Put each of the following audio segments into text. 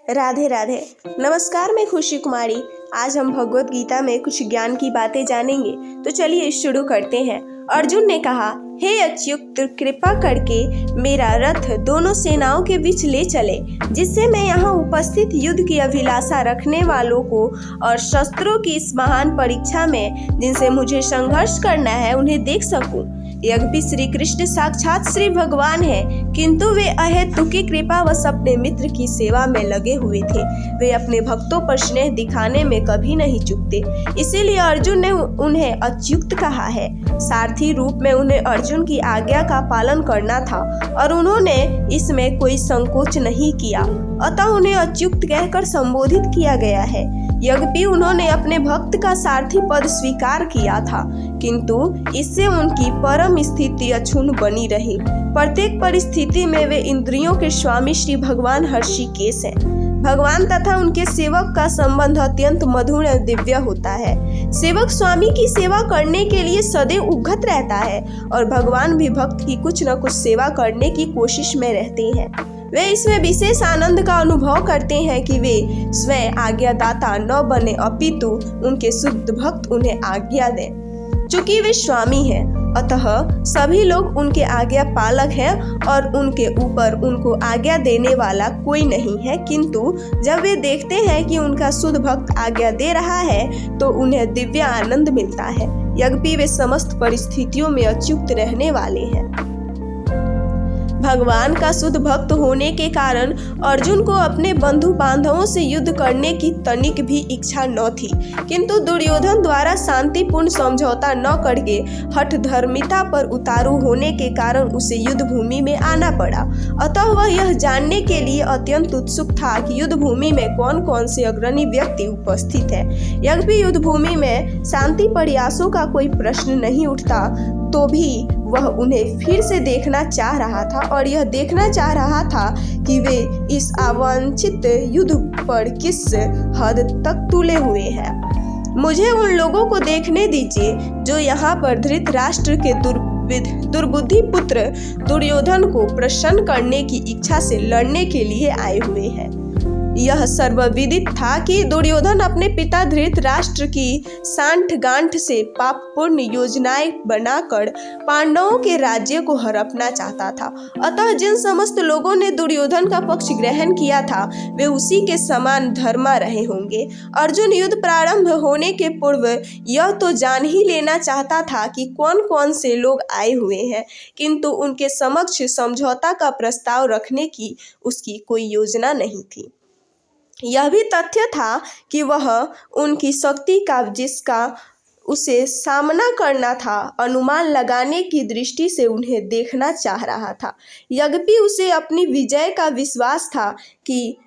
राधे राधे। नमस्कार, मैं खुशी कुमारी। आज हम भगवत गीता में कुछ ज्ञान की बातें जानेंगे, तो चलिए शुरू करते हैं। अर्जुन ने कहा, हे अच्युत, कृपा करके मेरा रथ दोनों सेनाओं के बीच ले चले, जिससे मैं यहाँ उपस्थित युद्ध की अभिलाषा रखने वालों को और शस्त्रों की इस महान परीक्षा में जिनसे मुझे संघर्ष करना है उन्हें देख सकूं। यद्यपि श्री कृष्ण साक्षात श्री भगवान है, किंतु वे अहेतुकी कृपा व अपने मित्र की सेवा में लगे हुए थे। वे अपने भक्तों पर स्नेह दिखाने में कभी नहीं चूकते, इसीलिए अर्जुन ने उन्हें अच्युत कहा है। सारथी रूप में उन्हें अर्जुन की आज्ञा का पालन करना था और उन्होंने इसमें कोई संकोच नहीं किया, अतः उन्हें अच्युत कहकर संबोधित किया गया है। यद्यपि उन्होंने अपने भक्त का सारथी पद स्वीकार किया था, किंतु इससे उनकी परम स्थिति अक्षुण्ण बनी रही। प्रत्येक परिस्थिति में वे इंद्रियों के स्वामी श्री भगवान हर्षिकेश हैं। भगवान तथा उनके सेवक का संबंध अत्यंत मधुर और दिव्य होता है। सेवक स्वामी की सेवा करने के लिए सदैव उद्यत रहता है और भगवान भी भक्त की कुछ न कुछ सेवा करने की कोशिश में रहते हैं। वे इसमें विशेष आनंद का अनुभव करते हैं कि वे स्वयं आज्ञादाता न बने, अपितु उनके शुद्ध भक्त उन्हें आज्ञा दें। चूंकि वे स्वामी हैं, अतः सभी लोग उनके आज्ञा पालक हैं और उनके ऊपर उनको आज्ञा देने वाला कोई नहीं है। किंतु जब वे देखते हैं कि उनका शुद्ध भक्त आज्ञा दे रहा है तो उन्हें दिव्य आनंद मिलता है। यद्यपि वे समस्त परिस्थितियों में अच्युत रहने वाले हैं। भगवान का शुद्ध भक्त होने के कारण अर्जुन को अपने बंधु बांधवों से युद्ध करने की तनिक भी इच्छा न थी, किंतु दुर्योधन द्वारा शांतिपूर्ण समझौता न करके हठ धर्मिता पर उतारू होने के कारण उसे युद्ध भूमि में आना पड़ा। अतः वह यह जानने के लिए अत्यंत उत्सुक था कि युद्ध भूमि में कौन कौन से अग्रणी व्यक्ति उपस्थित है। यद्यपि युद्ध भूमि में शांति प्रयासों का कोई प्रश्न नहीं उठता, तो भी वह उन्हें फिर से देखना चाह रहा था और यह देखना चाह रहा था कि वे इस अवांछित युद्ध पर किस हद तक तुले हुए हैं। मुझे उन लोगों को देखने दीजिए जो यहाँ पर धृतराष्ट्र के दुर्बुद्धि पुत्र दुर्योधन को प्रसन्न करने की इच्छा से लड़ने के लिए आए हुए हैं। यह सर्वविदित था कि दुर्योधन अपने पिता धृतराष्ट्र की सांठ-गांठ से पापपूर्ण योजनाएं बनाकर पांडवों के राज्य को हड़पना चाहता था। अतः जिन समस्त लोगों ने दुर्योधन का पक्ष ग्रहण किया था वे उसी के समान धर्मा रहे होंगे। अर्जुन युद्ध प्रारंभ होने के पूर्व यह तो जान ही लेना चाहता था कि कौन कौन से लोग आए हुए हैं, किंतु उनके समक्ष समझौता का प्रस्ताव रखने की उसकी कोई योजना नहीं थी। यह भी तथ्य था कि वह उनकी शक्ति का जिसका उसे सामना करना था, अनुमान लगाने की दृष्टि से उन्हें देखना चाह रहा था। यद्यपि उसे अपनी विजय का विश्वास था कि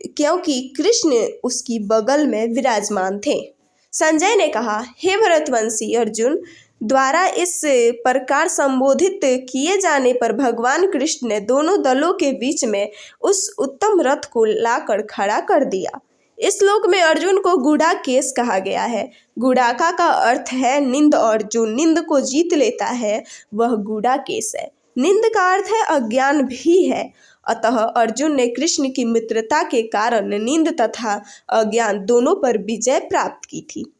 क्योंकि कृष्ण उसकी बगल में विराजमान थे। संजय ने कहा, हे भरतवंशी, अर्जुन द्वारा इस प्रकार संबोधित किए जाने पर भगवान कृष्ण ने दोनों दलों के बीच में उस उत्तम रथ को लाकर खड़ा कर दिया। इस श्लोक में अर्जुन को गुड़ाकेश कहा गया है। गुड़ाका का अर्थ है निंद, और जो निंद को जीत लेता है वह गुड़ाकेश है। निंद का अर्थ है अज्ञान भी है। अतः अर्जुन ने कृष्ण की मित्रता के कारण निंद तथा अज्ञान दोनों पर विजय प्राप्त की थी।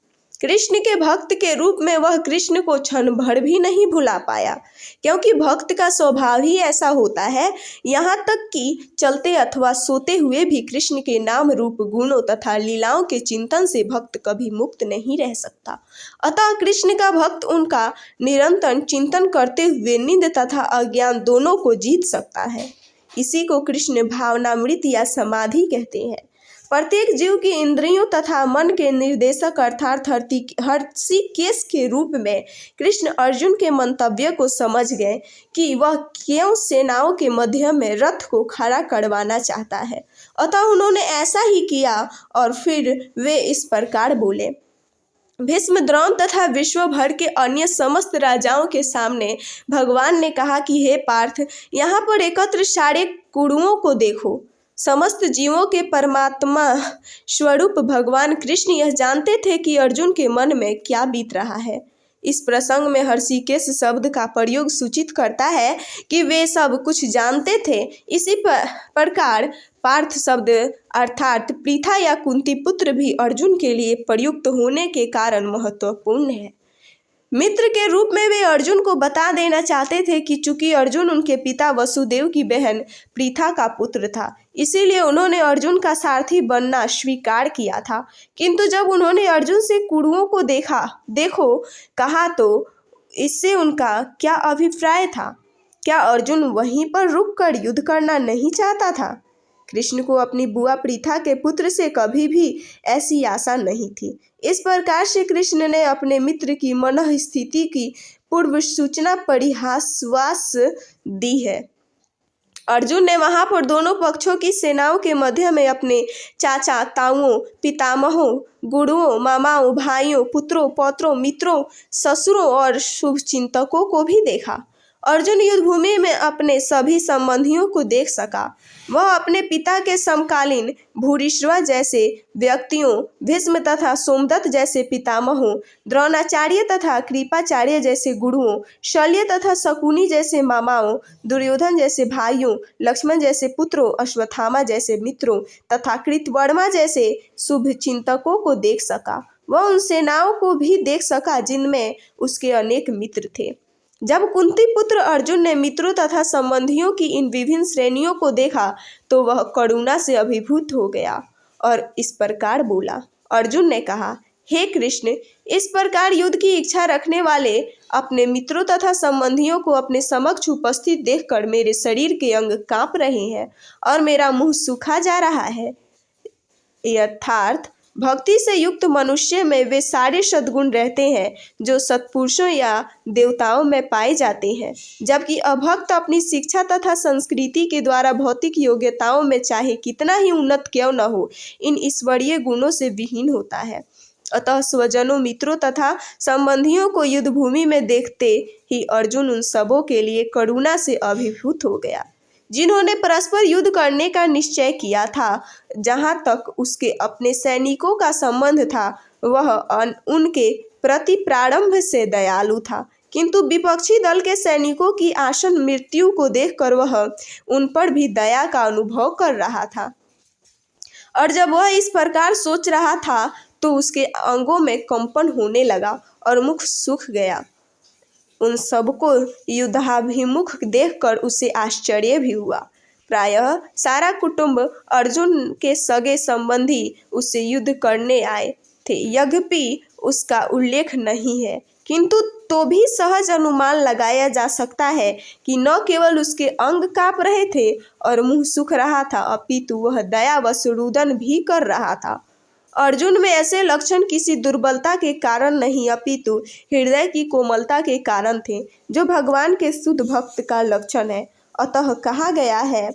कृष्ण के भक्त के रूप में वह कृष्ण को क्षण भर भी नहीं भुला पाया, क्योंकि भक्त का स्वभाव ही ऐसा होता है। यहाँ तक कि चलते अथवा सोते हुए भी कृष्ण के नाम रूप गुणों तथा लीलाओं के चिंतन से भक्त कभी मुक्त नहीं रह सकता। अतः कृष्ण का भक्त उनका निरंतर चिंतन करते हुए निंद तथा अज्ञान दोनों को जीत सकता है। इसी को कृष्ण भावनामृत या समाधि कहते हैं। प्रत्येक जीव की इंद्रियों तथा मन के निर्देशक अर्थात हर्षिकेश के रूप में कृष्ण अर्जुन के मंतव्य को समझ गए कि वह क्यों सेनाओं के मध्य में रथ को खड़ा करवाना चाहता है। अतः उन्होंने ऐसा ही किया और फिर वे इस प्रकार बोले। भीष्म, द्रोण तथा विश्व भर के अन्य समस्त राजाओं के सामने भगवान ने कहा कि हे पार्थ, यहाँ पर एकत्र सारे कुरुओं को देखो। समस्त जीवों के परमात्मा स्वरूप भगवान कृष्ण यह जानते थे कि अर्जुन के मन में क्या बीत रहा है। इस प्रसंग में हर्षिकेश शब्द का प्रयोग सूचित करता है कि वे सब कुछ जानते थे। इसी प्रकार पार्थ शब्द अर्थात पृथा या कुंती पुत्र भी अर्जुन के लिए प्रयुक्त होने के कारण महत्वपूर्ण है। मित्र के रूप में वे अर्जुन को बता देना चाहते थे कि चूंकि अर्जुन उनके पिता वसुदेव की बहन पृथा का पुत्र था, इसीलिए उन्होंने अर्जुन का सारथी बनना स्वीकार किया था। किंतु जब उन्होंने अर्जुन से कुरुओं को कहा तो इससे उनका क्या अभिप्राय था? क्या अर्जुन वहीं पर रुककर युद्ध करना नहीं चाहता था? कृष्ण को अपनी बुआ पृथा के पुत्र से कभी भी ऐसी आशा नहीं थी। इस प्रकार से कृष्ण ने अपने मित्र की मनः स्थिति की पूर्व सूचना परिहासवास दी है। अर्जुन ने वहां पर दोनों पक्षों की सेनाओं के मध्य में अपने चाचा, ताऊओं, पितामहों, गुरुओं, मामाओं, भाइयों, पुत्रों, पौत्रों, मित्रों, ससुरों और शुभचिंतकों को भी देखा। अर्जुन युद्धभूमि में अपने सभी संबंधियों को देख सका। वह अपने पिता के समकालीन भूरिश्रवा जैसे व्यक्तियों, भीष्म तथा सोमदत्त जैसे पितामहों, द्रोणाचार्य तथा कृपाचार्य जैसे गुरुओं, शल्य तथा शकुनी जैसे मामाओं, दुर्योधन जैसे भाइयों, लक्ष्मण जैसे पुत्रों, अश्वत्थामा जैसे मित्रों तथा कृतवर्मा जैसे शुभचिंतकों को देख सका। वह उन सेनाओं को भी देख सका जिनमें उसके अनेक मित्र थे। जब कुंती पुत्र अर्जुन ने मित्रों तथा संबंधियों की इन विभिन्न श्रेणियों को देखा तो वह करुणा से अभिभूत हो गया और इस प्रकार बोला। अर्जुन ने कहा, हे कृष्ण, इस प्रकार युद्ध की इच्छा रखने वाले अपने मित्रों तथा संबंधियों को अपने समक्ष उपस्थित देखकर मेरे शरीर के अंग कांप रहे हैं और मेरा मुंह सूखा जा रहा है। यथार्थ भक्ति से युक्त मनुष्य में वे सारे सद्गुण रहते हैं जो सत्पुरुषों या देवताओं में पाए जाते हैं, जबकि अभक्त अपनी शिक्षा तथा संस्कृति के द्वारा भौतिक योग्यताओं में चाहे कितना ही उन्नत क्यों न हो, इन ईश्वरीय गुणों से विहीन होता है। अतः स्वजनों, मित्रों तथा संबंधियों को युद्ध भूमि में देखते ही अर्जुन उन सबों के लिए करुणा से अभिभूत हो गया जिन्होंने परस्पर युद्ध करने का निश्चय किया था। जहाँ तक उसके अपने सैनिकों का संबंध था, वह उनके प्रति प्रारंभ से दयालु था, किंतु विपक्षी दल के सैनिकों की आसन मृत्यु को देखकर वह उन पर भी दया का अनुभव कर रहा था। और जब वह इस प्रकार सोच रहा था तो उसके अंगों में कंपन होने लगा और मुख सूख गया। उन सबको युद्धाभिमुख देखकर उसे आश्चर्य भी हुआ। प्रायः सारा कुटुंब अर्जुन के सगे संबंधी उससे युद्ध करने आए थे, यद्यपि उसका उल्लेख नहीं है, किंतु तो भी सहज अनुमान लगाया जा सकता है कि न केवल उसके अंग कांप रहे थे और मुंह सूख रहा था, अपितु वह दयावश रुदन भी कर रहा था। अर्जुन में ऐसे लक्षण किसी दुर्बलता के कारण नहीं, अपितु हृदय की कोमलता के कारण थे, जो भगवान के शुद्ध भक्त का लक्षण है। अतः कहा गया है,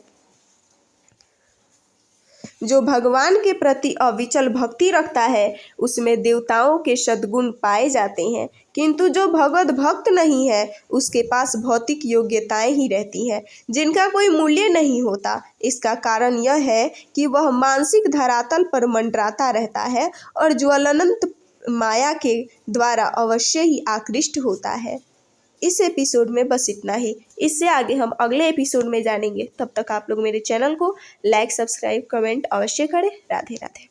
जो भगवान के प्रति अविचल भक्ति रखता है उसमें देवताओं के सद्गुण पाए जाते हैं, किंतु जो भगवत भक्त नहीं है उसके पास भौतिक योग्यताएं ही रहती हैं जिनका कोई मूल्य नहीं होता। इसका कारण यह है कि वह मानसिक धरातल पर मंडराता रहता है और ज्वलंत माया के द्वारा अवश्य ही आकृष्ट होता है। इस एपिसोड में बस इतना ही। इससे आगे हम अगले एपिसोड में जानेंगे। तब तक आप लोग मेरे चैनल को लाइक, सब्सक्राइब, कमेंट अवश्य करें। राधे राधे।